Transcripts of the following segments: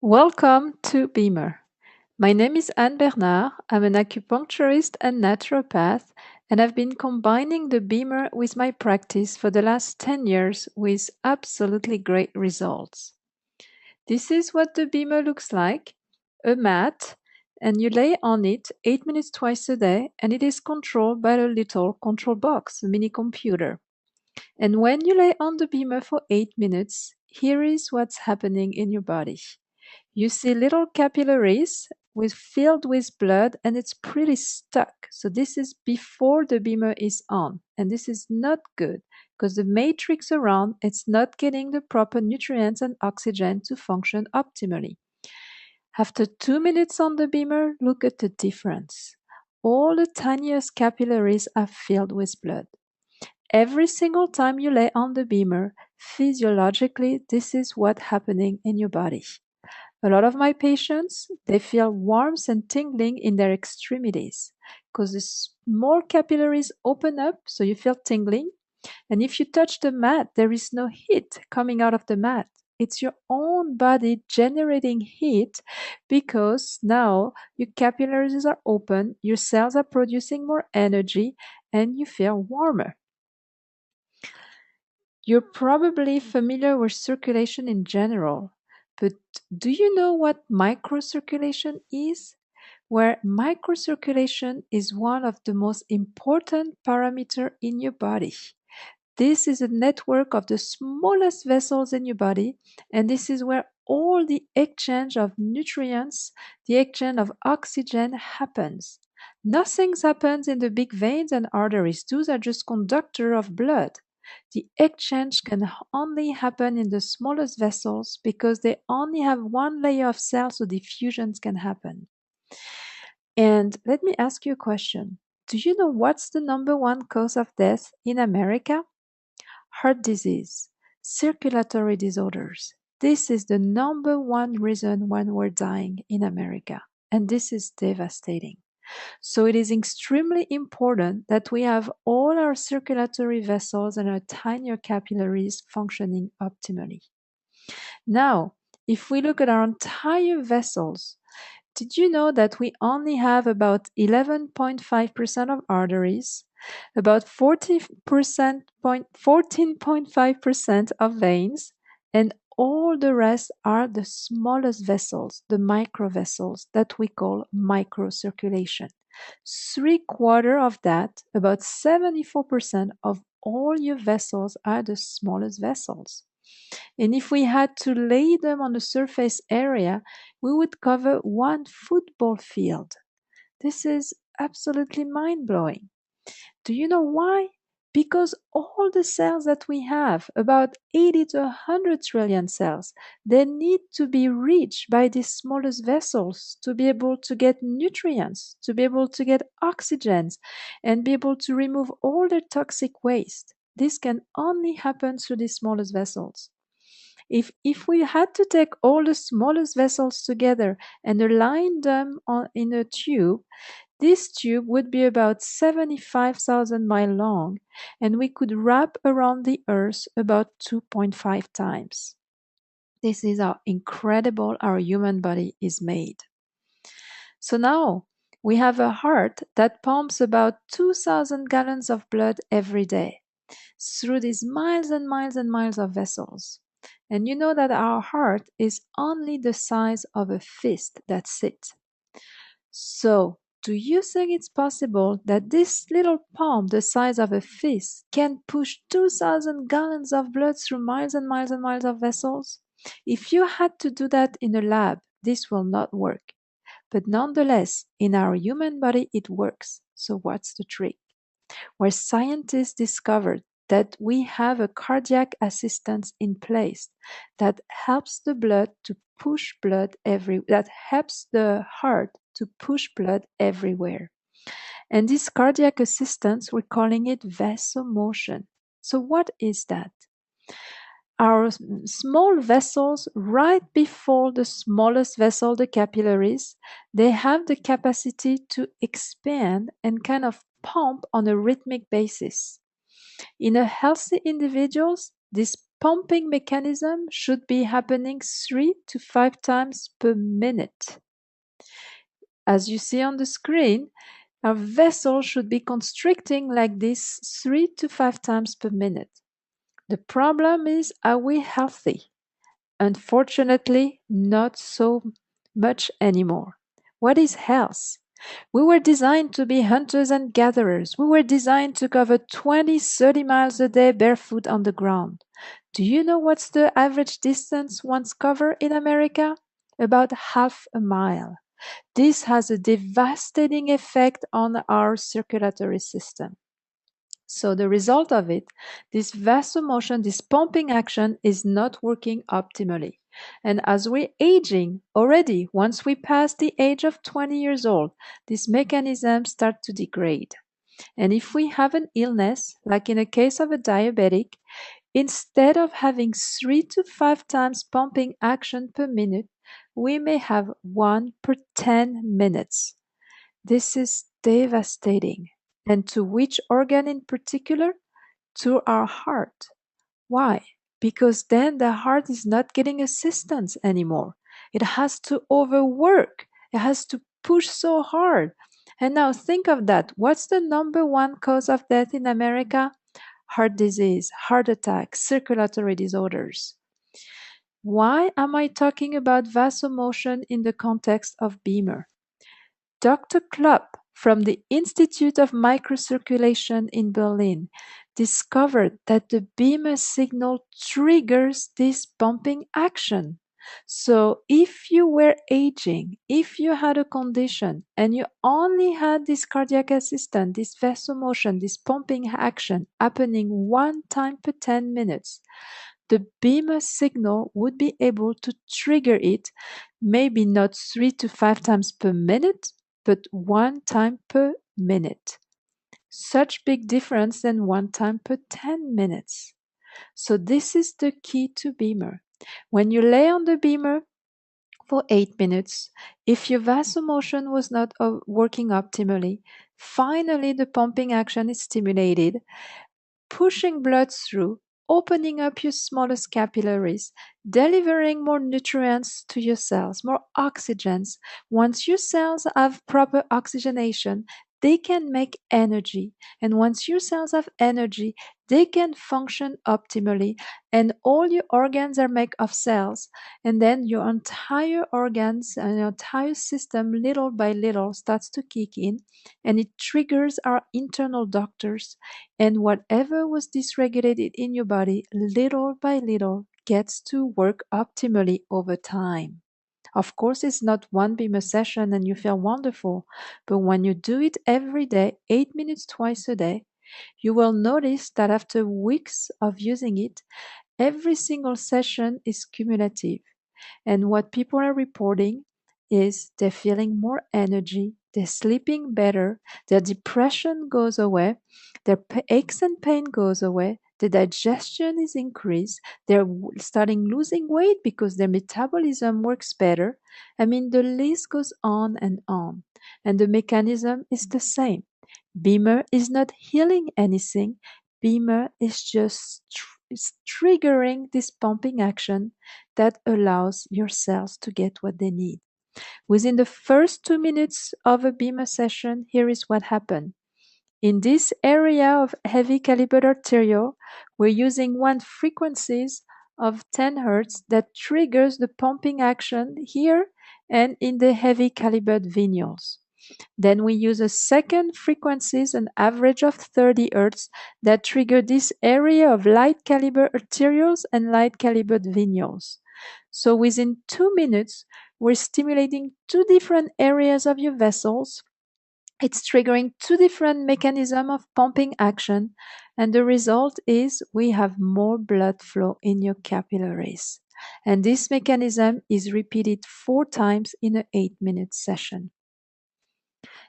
Welcome to Bemer. My name is Anne Bernard. I'm an acupuncturist and naturopath, and I've been combining the Bemer with my practice for the last 10 years with absolutely great results. This is what the Bemer looks like, a mat, and you lay on it 8 minutes twice a day, and it is controlled by a little control box, a mini computer. And when you lay on the Bemer for 8 minutes, here is what's happening in your body. You see little capillaries filled with blood, and it's pretty stuck. So this is before the Bemer is on, and this is not good because the matrix around it's not getting the proper nutrients and oxygen to function optimally. After 2 minutes on the Bemer, look at the difference. All the tiniest capillaries are filled with blood. Every single time you lay on the Bemer, physiologically, this is what's happening in your body. A lot of my patients, they feel warmth and tingling in their extremities because the small capillaries open up, so you feel tingling. And if you touch the mat, there is no heat coming out of the mat. It's your own body generating heat because now your capillaries are open, your cells are producing more energy, and you feel warmer. You're probably familiar with circulation in general, but do you know what microcirculation is? Where microcirculation is one of the most important parameter in your body. This is a network of the smallest vessels in your body, and this is where all the exchange of nutrients, the exchange of oxygen happens. Nothing happens in the big veins and arteries. Those are just conductor of blood. The exchange can only happen in the smallest vessels because they only have one layer of cells, so diffusions can happen. And let me ask you a question. Do you know what's the number one cause of death in America? Heart disease, circulatory disorders. This is the number one reason why we're dying in America. And this is devastating. So it is extremely important that we have all our circulatory vessels and our tinier capillaries functioning optimally. Now, if we look at our entire vessels, did you know that we only have about 11.5% of arteries, about 14.5% of veins, and all the rest are the smallest vessels, the microvessels that we call microcirculation. 3/4 of that, about 74% of all your vessels are the smallest vessels. And if we had to lay them on the surface area, we would cover one football field. This is absolutely mind-blowing. Do you know why? Because all the cells that we have, about 80 to 100 trillion cells, they need to be reached by these smallest vessels to be able to get nutrients, to be able to get oxygens, and be able to remove all their toxic waste. This can only happen through these smallest vessels. If we had to take all the smallest vessels together and align them in a tube, this tube would be about 75,000 miles long, and we could wrap around the Earth about 2.5 times. This is how incredible our human body is made. So now we have a heart that pumps about 2,000 gallons of blood every day through these miles and miles and miles of vessels. And you know that our heart is only the size of a fist, that's it. So, do you think it's possible that this little pump the size of a fist can push 2,000 gallons of blood through miles and miles and miles of vessels? If you had to do that in a lab, this will not work. But nonetheless, in our human body, it works. So what's the trick? Where scientists discovered that we have a cardiac assistance in place that helps the blood to push blood that helps the heart to push blood everywhere. And this cardiac assistance, we're calling it vasomotion. So what is that? Our small vessels, right before the smallest vessel, the capillaries, they have the capacity to expand and kind of pump on a rhythmic basis. In a healthy individuals, this pumping mechanism should be happening 3 to 5 times per minute. As you see on the screen, our vessel should be constricting like this 3 to 5 times per minute. The problem is, are we healthy? Unfortunately, not so much anymore. What is health? We were designed to be hunters and gatherers. We were designed to cover 20, 30 miles a day barefoot on the ground. Do you know what's the average distance once covered in America? About half a mile. This has a devastating effect on our circulatory system. So the result of it, this vasomotion, this pumping action is not working optimally. And as we're aging already, once we pass the age of 20 years old, these mechanisms start to degrade. And if we have an illness, like in a case of a diabetic, instead of having 3 to 5 times pumping action per minute, we may have 1 per 10 minutes. This is devastating. And to which organ in particular? To our heart. Why? Because then the heart is not getting assistance anymore. It has to overwork. It has to push so hard. And now think of that. What's the number one cause of death in America? Heart disease, heart attack, circulatory disorders. Why am I talking about vasomotion in the context of Bemer? Dr. Klopp from the Institute of Microcirculation in Berlin discovered that the Bemer signal triggers this pumping action. So if you were aging, if you had a condition and you only had this cardiac assistant, this vasomotion, this pumping action happening 1 time per 10 minutes, the Bemer signal would be able to trigger it, maybe not 3 to 5 times per minute, but 1 time per minute. Such big difference than 1 time per 10 minutes. So this is the key to Bemer. When you lay on the Bemer for 8 minutes, if your vasomotion was not working optimally, finally the pumping action is stimulated, pushing blood through, opening up your smallest capillaries, delivering more nutrients to your cells, more oxygens. Once your cells have proper oxygenation, they can make energy. And once your cells have energy, they can function optimally. And all your organs are made of cells. And then your entire organs and your entire system, little by little, starts to kick in. And it triggers our internal doctors, and whatever was dysregulated in your body, little by little, gets to work optimally over time. Of course, it's not one Beamer session and you feel wonderful, but when you do it every day, 8 minutes twice a day, you will notice that after weeks of using it, every single session is cumulative. And what people are reporting is they're feeling more energy, they're sleeping better, their depression goes away, their aches and pain goes away, the digestion is increased, they're starting losing weight because their metabolism works better. I mean, the list goes on, and the mechanism is the same. Bemer is not healing anything. Bemer is just triggering this pumping action that allows your cells to get what they need. Within the first 2 minutes of a Bemer session, here is what happened. In this area of heavy caliber arteriole, we're using one frequencies of 10 Hz that triggers the pumping action here and in the heavy calibered venules. Then we use a second frequencies, an average of 30 Hz, that trigger this area of light caliber arterioles and light calibered venules. So within 2 minutes, we're stimulating 2 different areas of your vessels. It's triggering 2 different mechanisms of pumping action, and the result is we have more blood flow in your capillaries. And this mechanism is repeated 4 times in an 8-minute session.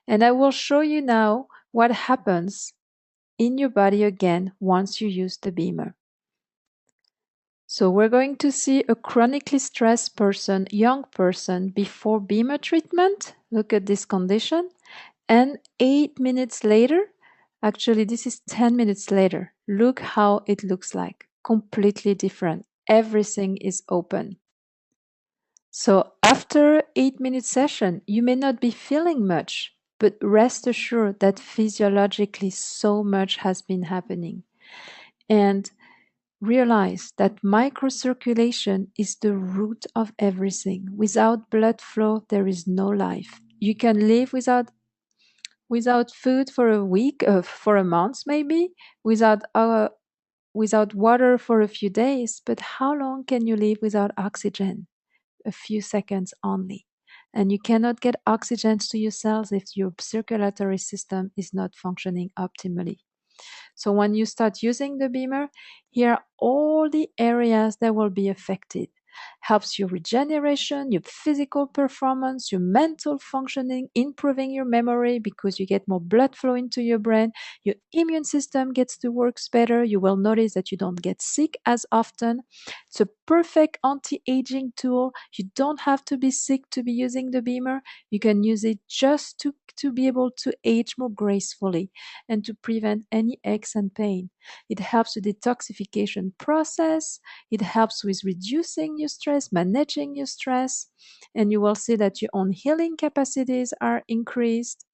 And I will show you now what happens in your body again once you use the Bemer. So we're going to see a chronically stressed person, young person, before Bemer treatment. Look at this condition. And 8 minutes later, actually this is 10 minutes later, look how it looks like. completely different. Everything is open. So after 8 minute session, you may not be feeling much, but rest assured that physiologically so much has been happening. And realize that microcirculation is the root of everything. Without blood flow, there is no life. You can live without food for a week, for a month maybe, without water for a few days. But how long can you live without oxygen? A few seconds only. And you cannot get oxygen to your cells if your circulatory system is not functioning optimally. So when you start using the Bemer, here are all the areas that will be affected. Helps your regeneration, your physical performance, your mental functioning, improving your memory because you get more blood flow into your brain. Your immune system gets to work better. You will notice that you don't get sick as often. It's a perfect anti-aging tool. You don't have to be sick to be using the Bemer. You can use it just to be able to age more gracefully and to prevent any aches and pain. It helps the detoxification process. It helps with reducing your stress, managing your stress, and you will see that your own healing capacities are increased.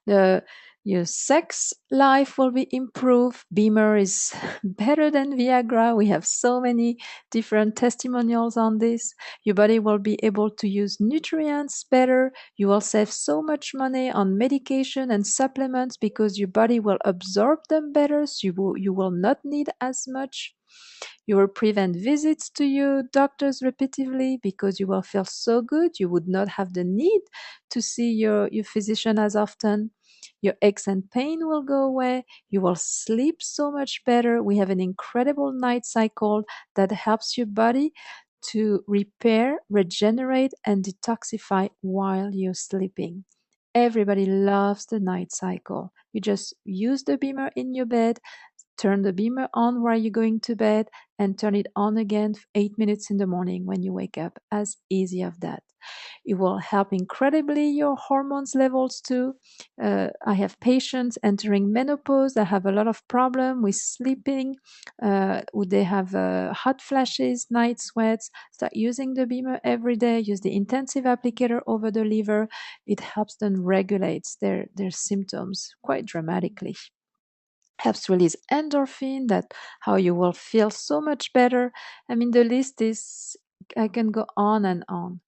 The Your sex life will be improved. Bemer is better than Viagra. We have so many different testimonials on this. Your body will be able to use nutrients better. You will save so much money on medication and supplements because your body will absorb them better. So you will not need as much. You will prevent visits to your doctors repeatedly because you will feel so good. You would not have the need to see your physician as often. Your aches and pain will go away. You will sleep so much better. We have an incredible night cycle that helps your body to repair, regenerate, and detoxify while you're sleeping. Everybody loves the night cycle. You just use the Bemer in your bed, turn the Bemer on while you're going to bed, and turn it on again 8 minutes in the morning when you wake up. As easy as that. It will help incredibly your hormones levels too. I have patients entering menopause that have a lot of problem with sleeping. Would they have hot flashes, night sweats? Start using the Bemer every day. Use the intensive applicator over the liver. It helps them regulate their symptoms quite dramatically. Helps release endorphin, that how you will feel so much better. I mean, the list is, I can go on and on.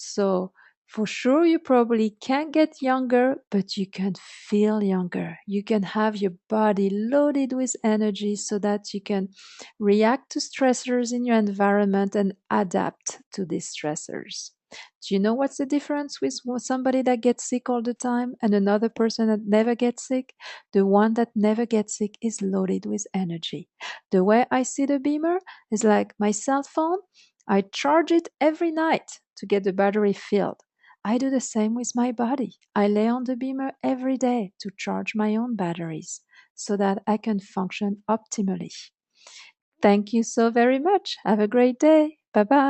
So for sure, you probably can't get younger, but you can feel younger. You can have your body loaded with energy so that you can react to stressors in your environment and adapt to these stressors. Do you know what's the difference with somebody that gets sick all the time and another person that never gets sick? The one that never gets sick is loaded with energy. The way I see the Bemer is like my cell phone. I charge it every night to get the battery filled. I do the same with my body. I lay on the Bemer every day to charge my own batteries so that I can function optimally. Thank you so very much. Have a great day. Bye bye.